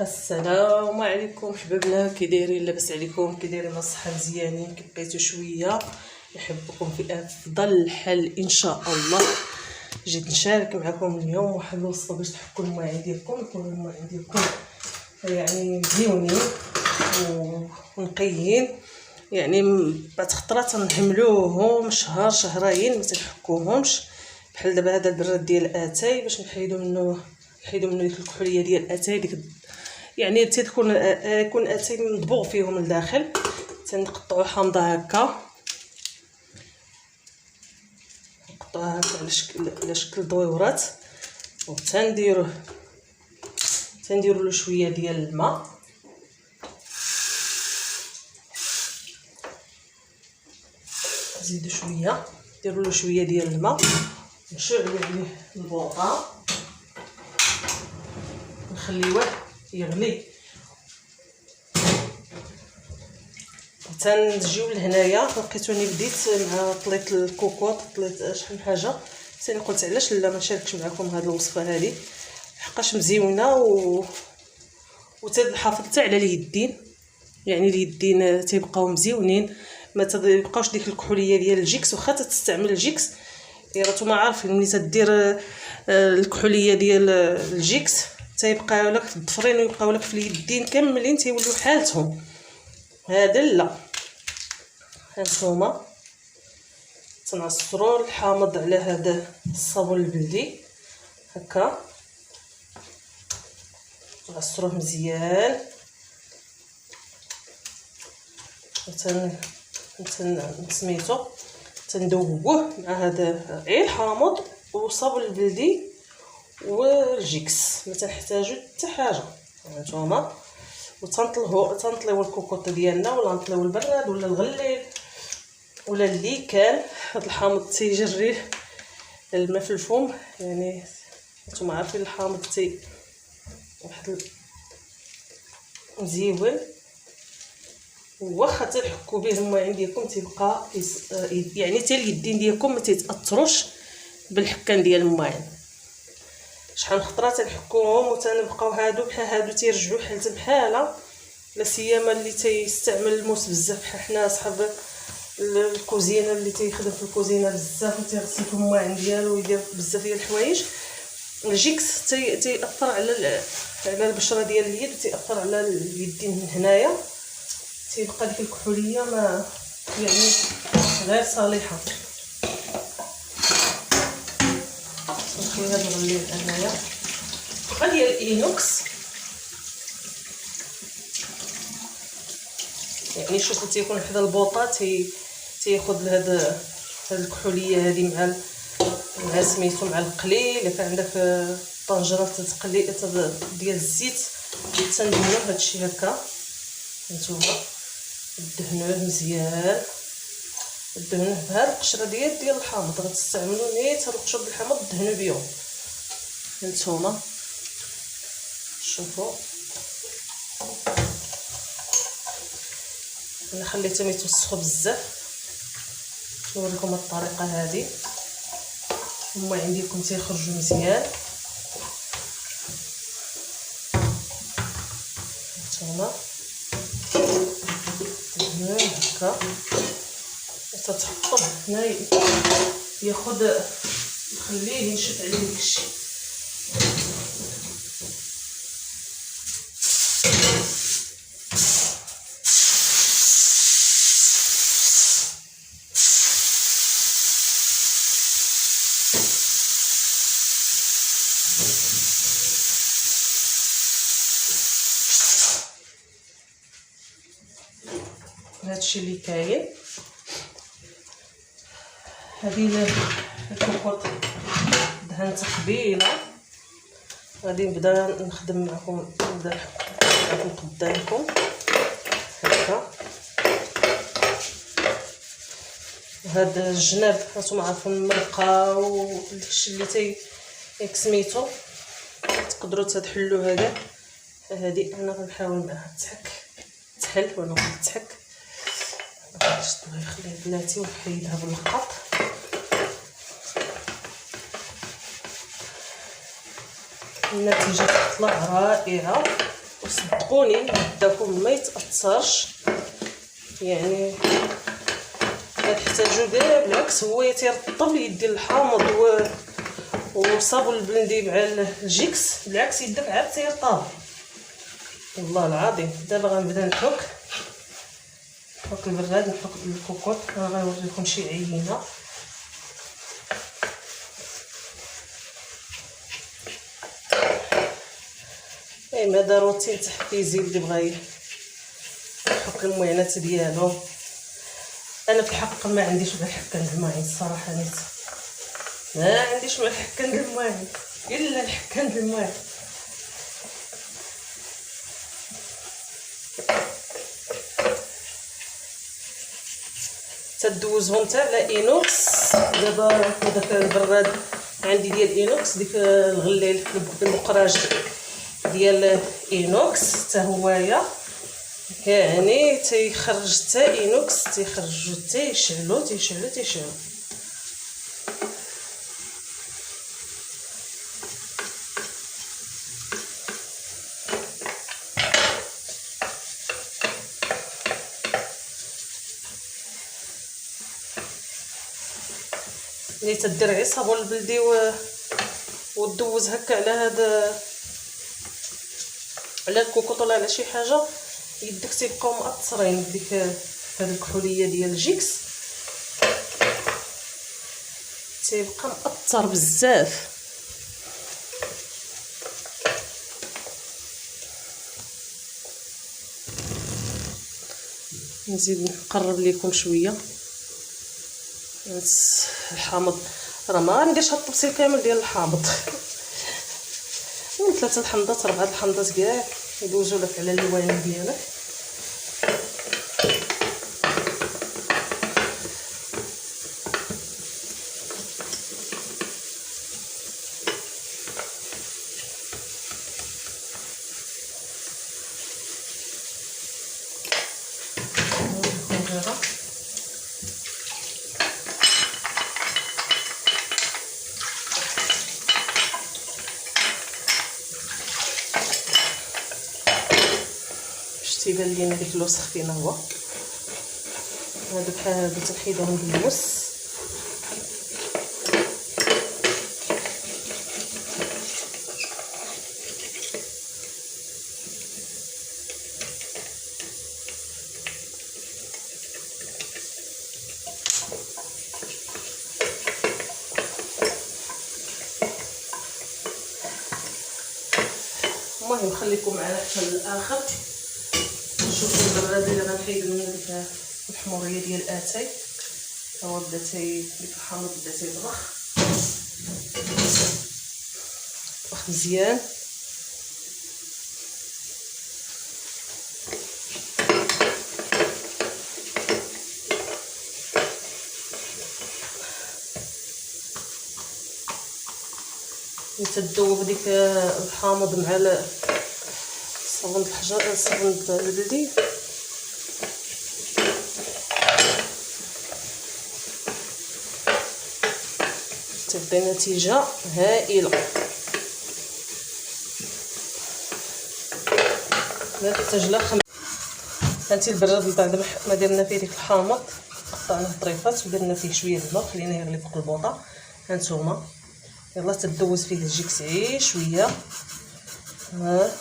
السلام عليكم حبابنا، كي دايرين؟ لاباس عليكم؟ كي دايرين؟ الصحه مزيانين؟ كي بقيتو شويه؟ يحبكم في افضل الحال ان شاء الله. جيت نشارك معكم اليوم واحد الوصفه باش تحكوا الماعين ديالكم، يكونوا الماعين ديالكم يعني مزيونين ونقيين. يعني بعد خطرات تنحملوهم شهر شهرين ما تنحكوهمش، بحال دابا هذا البراد ديال اتاي باش نحيدو منه ديك الكحوليه ديال اتاي، ديك يعني تكون يكون اتاي مطبوغ فيهم لداخل. تنقطعو حامضه هكا، نقطعوها هكا على شكل دويورات، وتنديرو له شويه ديال الماء. نزيدو شويه، نديرو له شويه ديال الماء، نشعلو عليه البوطه، نخليوه يغلي. تنجيو لهنايا لقيتوني بديت مع طليت الكوكوط، طليت شحال من حاجه، ثاني قلت علاش لا ما نشاركش معكم هذه الوصفه هذه، حقاش مزيونه وتحافظ حتى على اليدين. يعني اليدين تيبقاو مزيونين، ما تبقاوش ديك الكحوليه ديال الجيكس. واخا تستعمل الجيكس راتوما عارفين ملي تدير الكحوليه ديال الجيكس تيبقاو لك في الضفرين ويبقاو لك في اليدين كاملين تيولوا حالتهم. هذا لا، هانتوما تنعصروا الحامض على هذا الصابون البلدي هكا، نعصروه مزيان سميتو تندوبوه مع هذا الحامض والصابون البلدي والجيكس، ما تنحتاجو حتى حاجه. هانتوما تنطليو الكوكوط ديالنا، ولا نطليو البراد ولا الغليل ولا اللي كان. هذا الحامض تيجري الماء في الفم، يعني نتوما عارفين الحامض واحد مزيون. واخا تحكوا به الماعين ديالكم تيبقى يعني حتى اليدين ديالكم ما تيتاثروش بالحكان ديال الماعين. شحال من خطره تنحكوهم وتنبقاو هادو بحال هادو تيرجعوا حالتهم بحاله، لا سيما اللي تيستعمل الموس بزاف بحال حنا صحاب الكوزينه اللي تيخدم في الكوزينه بزاف وتيغسل في الماعين ديالو ويدير بزاف ديال الحوايج. الجيكس تيأثر على البشره ديال اليد، تيأثر على اليدين من هنايا، تيبقى ديك الكحوليه ما يعني غير صالحه. نخوي هذا الغليل هنايا بقى ديال الاينوكس، يعني شوفوا تيكون حدا البوطه تياخذ هذا الكحوليه هذه مع سميتو مع القليل. الا كان عندك طنجره تقلي ديال الزيت تندهنوا هادشي هكا. هانتوما دهنوه مزيان، دهنوه بهاد القشره ديال الحامض، غتستعملوا نيت هاد القشور ديال الحامض دهنوا بهم. هانتوما شوفوا انا خليته ما يتوسخوا بزاف، نوريكم الطريقه هذه. هما عندكم تيخرجوا مزيان. هانتوما هكا تتحطوه هنا ياخذ، نخليه ينشف عليه داكشي. هادشي اللي كاين. هذه الكوكوط دهنت قبيله، غادي نبدا نخدم معكم، نبدا معكم قدامكم هكا. هاد الجناب هانتوما عارفين المرقه وداكشي اللي سميتو تقدروا تحلوا هذا. هذه انا غنحاول معها تحل وانا تحك. الله يخليها بلاتي ونحيدها بالقط. النتيجه تطلع رائعه. وصدقوني يدكم ما يتاثرش، يعني ما تحتاجوا كاع، بالعكس هو تيرطب يدي الحامض والصابون البلندي مع الجيكس، بالعكس يدك عاد تيرطب والله العظيم. دابا غنبدا نحك البراد، نحك الكوكوط. انا غنوريكم شي عينه. هذا روتين تحفيزي اللي بغا يحك المعينات ديالو. انا في الحق ما عنديش مع الحكان الماعين الصراحه، نيت ما عنديش مع الحكان الماعين الا الحكان الماعين. تدوزهم حتى على اينوكس. دابا هذاك البراد عندي ديال اينوكس، ديك الغليل المقراج ديال اينوكس حتى هويا يعني تيخرج حتى اينوكس، تيخرجوا تيشعلوا. ملي تدير غير صابون البلدي ودوز هكا على هذا، على الكوكوط ولا على شي حاجه، يدك تيبقاو مأثرين بديك هاد الكحوليه ديال الجيكس، تيبقى مأثر بزاف. نزيد نقرب لكم شويه. الحامض راه ما غنديرش هاد الطبسيل كامل ديال الحامض، من 3 الحمضات 4 الحمضات كاع يدوزوا لك على الوين ديالك. تيبان لينا ديك الوسخ فينا هو هادو بحال هادو تنحيدوهم بالمس. المهم خليكم معنا حتى الاخر. شوفوا البراد اللي غنحيد منه ديك الحموريه ديال اتاي، هو بدا ديك الحامض بدا تيطبخ مزيان. تذوب ديك الحامض مع صابون الحجر، صابون البلدي. تبدا نتيجه هائله. ما تحتاج لا هانتي البراد من بعد ما درنا فيه ديك الحامض قطعناه طريفات ودرنا فيه شويه الماء خليناه يغلي فوق البوطه. هانتوما يلا تدوز فيه الجيكس عي شويه. ها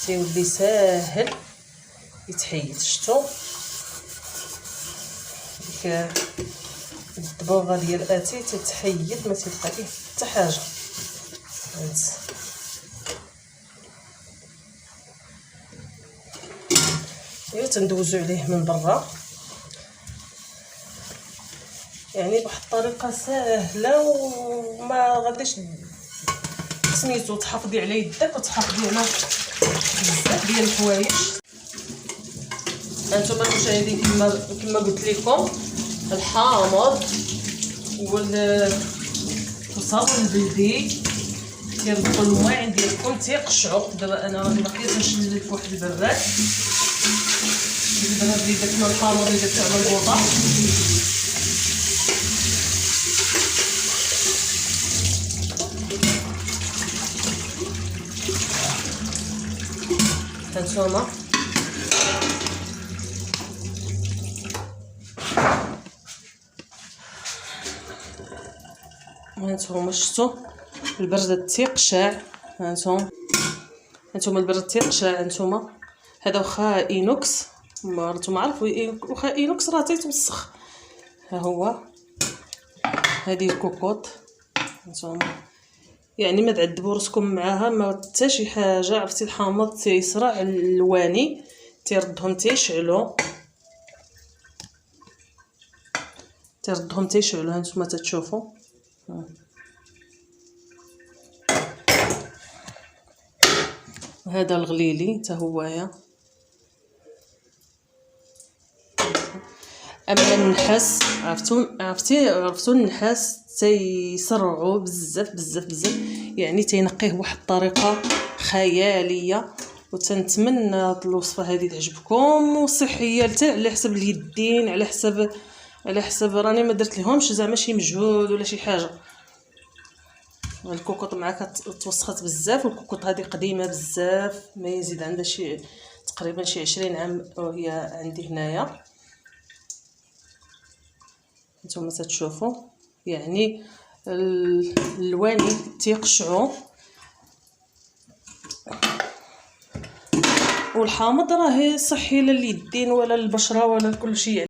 تيولي ساهل يتحيد. شفتوا ديك الدبوغه ديال اتاي تتحيد ما تبقى فيه حتى حاجه. ايوا تندوزو عليه من برا يعني بواحد الطريقه ساهله وما غاديش سميتو تحافظي على يدك وتحافظي على بزاف ديال الحوايج. هانتوما المشاهدين كما قلت لكم الحامض والصابون البلدي كيربطوا المواعين ديالكم تيقشعوا. دابا انا راني باقي تنشلل في واحد البراد اللي درت لي داك الحامض اللي درت على البوطه. هانتوما شفتوا البرد تيقشع. هانتوما البرد تيقشع. هانتوما هذا واخا اينوكس، راكم عارفوا واخا اينوكس راه تيتوسخ. ها هو هذه الكوكوط. هانتوما يعني ما تعذبوا راسكم معاها، ما حتى شي حاجه. عرفتي الحامض تيسرع الواني، تيردهم تيشعلوا. هانتوما تتشوفوا. هذا الغليلي حتى هويا. اما النحاس عرفتوا النحاس تيسرعوا بزاف، يعني تينقيه بواحد الطريقه خياليه. وتنتمنى هاد الوصفه هذه تعجبكم وصحيه حتى على حسب اليدين، على حسب راني ما درت لهمش زعما شي مجهود ولا شي حاجه. الكوكوط معاك توسخات بزاف، والكوكوط هذه قديمه بزاف، ما يزيد عندها شي تقريبا شي 20 عام وهي عندي هنايا. نتوما تتشوفوا يعني الواني تيقشعوا، والحامض راه صحي لليدين ولا للبشره ولا لكل شيء.